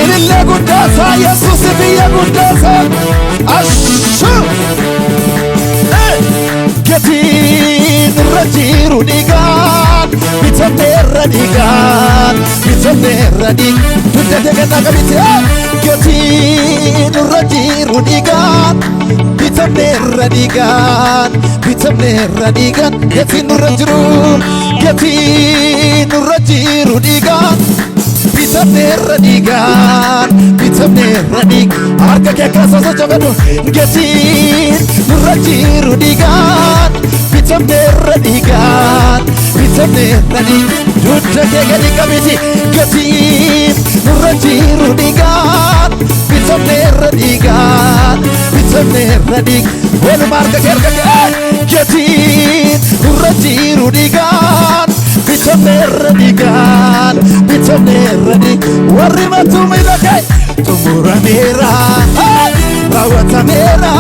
ilillee guddaasaa Yesuus biyya guddaasaa ashu gatiin irra jiru dhiigaan bitamneerra dhiigaan bitamneerra duddate kennaa qabite gatiin irra jiru dhiigaan bitamneerra dhiigaan bitamneerra dhiigaan gatiin irra jiru gatiin irra jiru dhiigaan bitamneerra dhiigaan bitamneerra dhiigaan harka kee kaasasa jabadhu gatiin irra jiru dhiigaan bitamneerra dhiigaan bitamneerra dhiigaan dudda kee gadi qabiti gatiin irra jiru dhiigaan bitamneerra dhiigaan bitamneerra dhiigaan walumaa harka kee gatiin irra jiru dhiigaan bitamneerra dhiigaan bitamneerra dhiigaan warri matu miidhagee xumurameera raawwatameera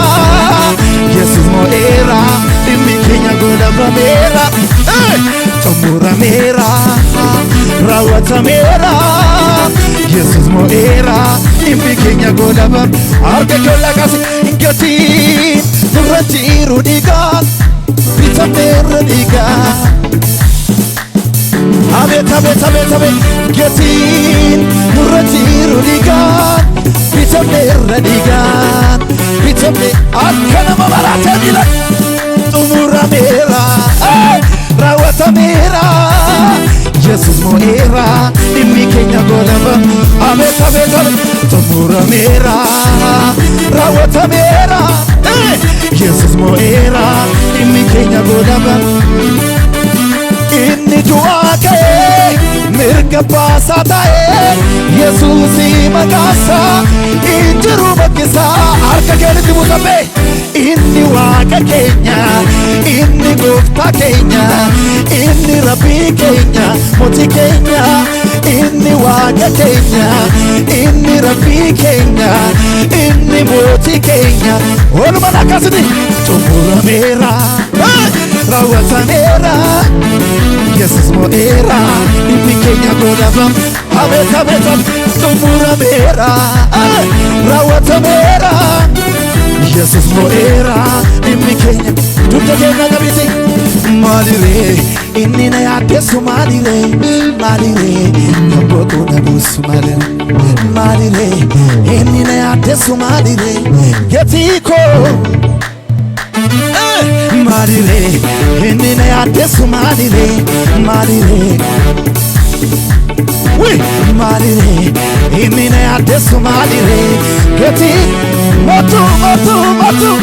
Yesuus mo'eera dhimmi keenya goolabameera xumurameera raawwatameera Yesuus mo'eera dhimmi keenya goolabameera harka jolla kasi gatiin irra jiru dhiigaan bitamneerra dhiigaan Abet abet abet abet gatiin irra jiru dhiigaan bitamneerra dhiigaan bitamne akka nama baraatee jira xumurameera raawwatameera Yesuus mo'eera dhimmi keenya goolabameera abet abet abet xumurameera raawwatameera Yesuus mo'eera dhimmi keenya goolabameera inni du'aa ka'ee mirga baasaa ta'ee Yesuusi maqaasaa injiru bakkisaa harka keenitti buusamee inni waaqa keenya inni gooftaa keenya inni rabbii keenya mootii keenya inni waaqa keenya inni rabbii keenya inni mootii keenya walumaa akkasiti xumurameera raawwatameera Yesuus mo'eera dhimmi keenya goolabameera abet abet xumurameera raawwatameera Yesuus mo'eera dhimmi keenya dugda keenya qabite maaliree inni na yaaddeessu maaliree maaliree kan boqoo na buusu maaliree inni na yaaddeessu maaliree gatii koo Malire, inni na yaaddeessu malire, malire. Oui, malire, inni na yaaddeessu malire. Gatiin motu.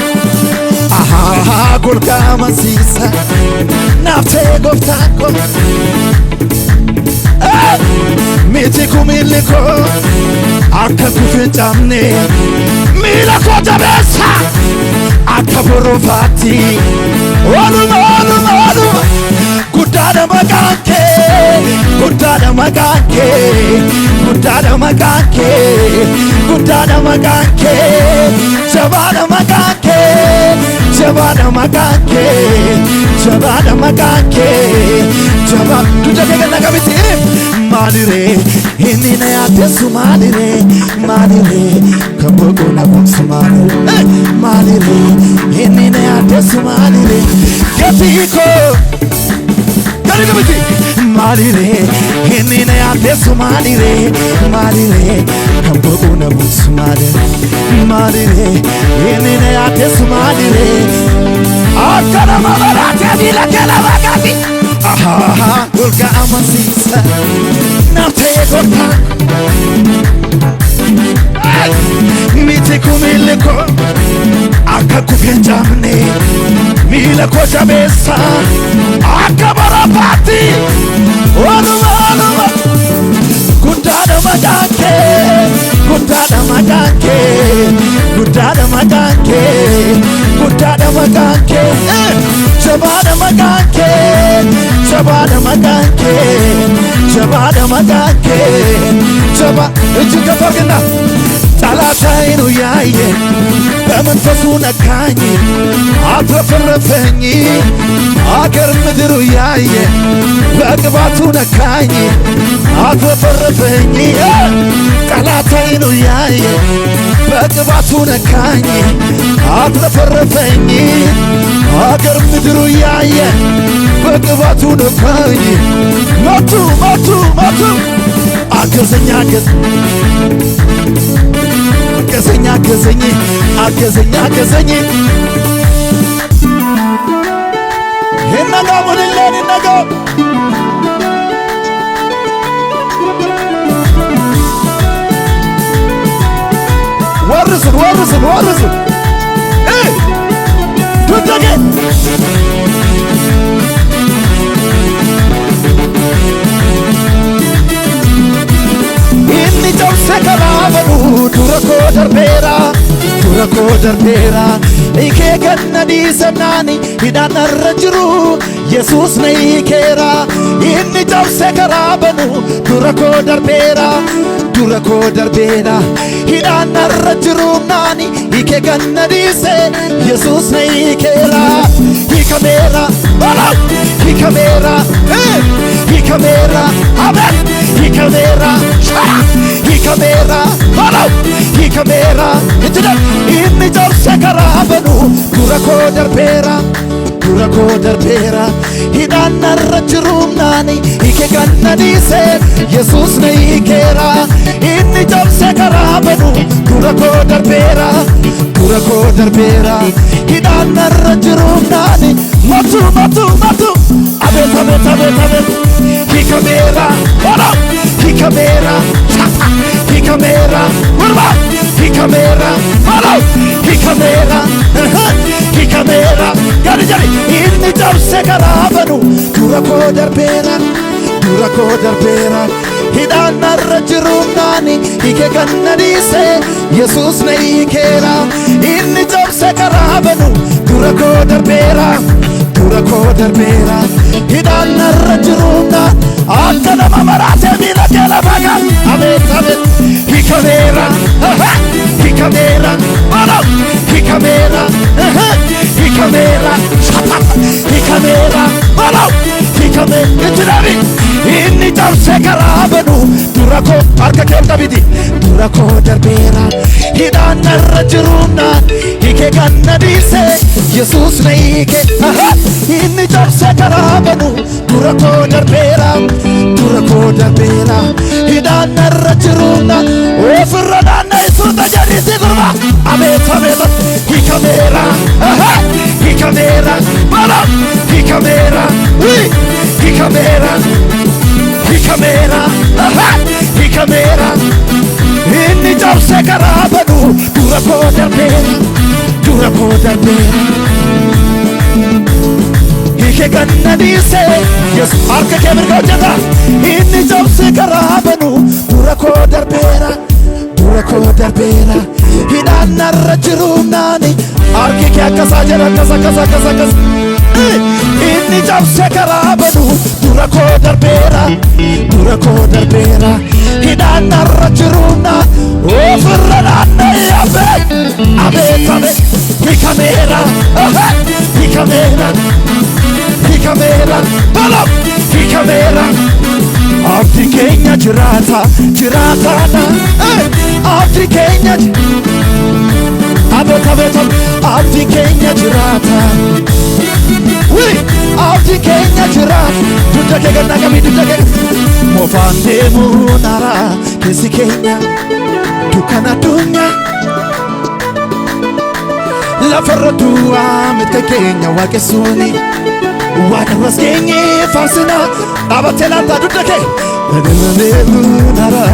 Aha, golgaa amansiisa, naaf ta'e gooftaan koo. Miti kumilli koo akka kufee cabne miila koo jabeessa akka boroofaatti waluma guddaadha maqaan kee guddaadha maqaan kee guddaadha maqaan kee guddaadha maqaan kee jabaadha maqaan kee jabaadha maqaan kee jabaadha maqaan kee jabaa dudda kee ganna qabiti malire inni na yaaddeessu malire malire kan boqoo na buusu malire inni na yaaddeessu malire gatii koo gadi qabiti malire inni na yaaddeessu malire kan boqoo na buusu malire inni na yaaddeessu malire akka nama baraatee miila kee lama gadi golgaa amansiisa naaf ta'e gooftaan miti kumilli koo akka kufee cabne miila koo jabeessa akka boroofaatti waluma guddaadha maqaan kee guddaadha maqaan kee guddaadha maqaan kee guddaadha maqaan kee jabaadha maqaan kee jabaadha maqaan kee jabaadha maqaan kee jabaa እጅግ ከፍ አድርግና ጠላቴን ያየ በመንፈሱ ነካኝ አትረፈረፈኝ አገር ምድሩ ያየ በቅባቱ ነካኝ አትረፈረፈኝ ጠላት አይኑ ያየ በቅባቱ ነካኝ አትረፈረፈኝ አገር ምድሩ ያየ በቅባቱ ነካኝ መቱ መቱ መቱ አገዘኛ አገዘኛ አገዘኝ አገዘኛ አገዘኝ ይነጋው ወደለን ይነጋው ወርስን ዱደጌ inni cabse kalaabanu durako darbeera ikee ganna dhiisemnaani hidhaanarra jiru yesuus na hiikeera inni cabse kalaabanu durako darbeera hidhaanarra jirumnaani ikee ganna dhiise yesuus na hiikeera hikameera amen hikameera inni cabse karaabanu durako darbeera hidhaanarra jirumnaani ikee ganna dhiise yesuus na hiikeera inni cabse karaabanu durako darbeera hidhaanarra jirumnaani matu abet hikameera urba hikameera jari inni cabse karaabanu durako darbeera hidhaanarra jirumnaani ikee ganna dhiise yesuus na hiikeera inni cabse karaabanu durako darbeera hidhaanarra jirumnaan akka nama maraatee miila kee lafaga abeet hikameera itinabi inni cabse karaabanu durako harka kee qabidi durako darbeera hidhaanarra jirumnaan ikee ganna dhiise yesuus na hiike inni cabse karaabanu durako darbeera hidhaanarra jirumnaan ofirra naanna'isuuta jedhisi gurba abeet hikameera inni cabse karaabanu durako darbeera ikee ganna dhiise yesuus harka kee mirga hojjeta inni cabse karaabanu durako darbeera hidhaanarra jirumnaani harki kee akkasaa jedha akkas inni cabse karaabanu durako darbeera hidhaanarra jirumnaan ofirra naanna'e abeet hikameera abdi keenya jiraataadha abdi keenya abeet abdi keenya jiraata abdi keenya jiraata dugda kee ganna qabii dugda kee moofaan deemuu nara keessi keenya dukkana addunyaa lafarra du'aa miti keenya waaqessuuni waaqarras keenye faarsina dhaabattee laata dugda kee deemuu nara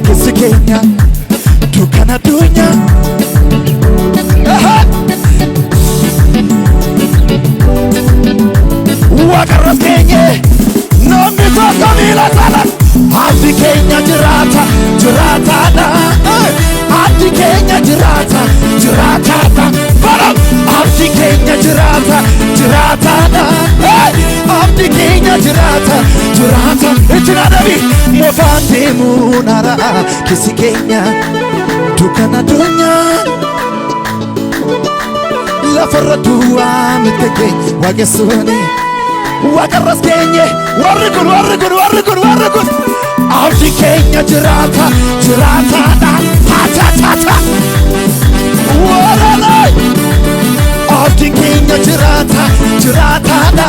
keessi keenya dukkana addunyaa waaqarras keenye namni tokko miila saalan abdi keenya jiraataadha abdi keenya jiraataadha baram abdi keenya jiraataadha abdi keenya jiraata itti naadabi moofaan deemuu nara keessi keenya dukkana addunyaa lafarra du'aa miti keenya waaqessuuni waaqarras keenye warri kun abdi keenya jiraataadha taataataata waralay abdiin keenya jiraataadha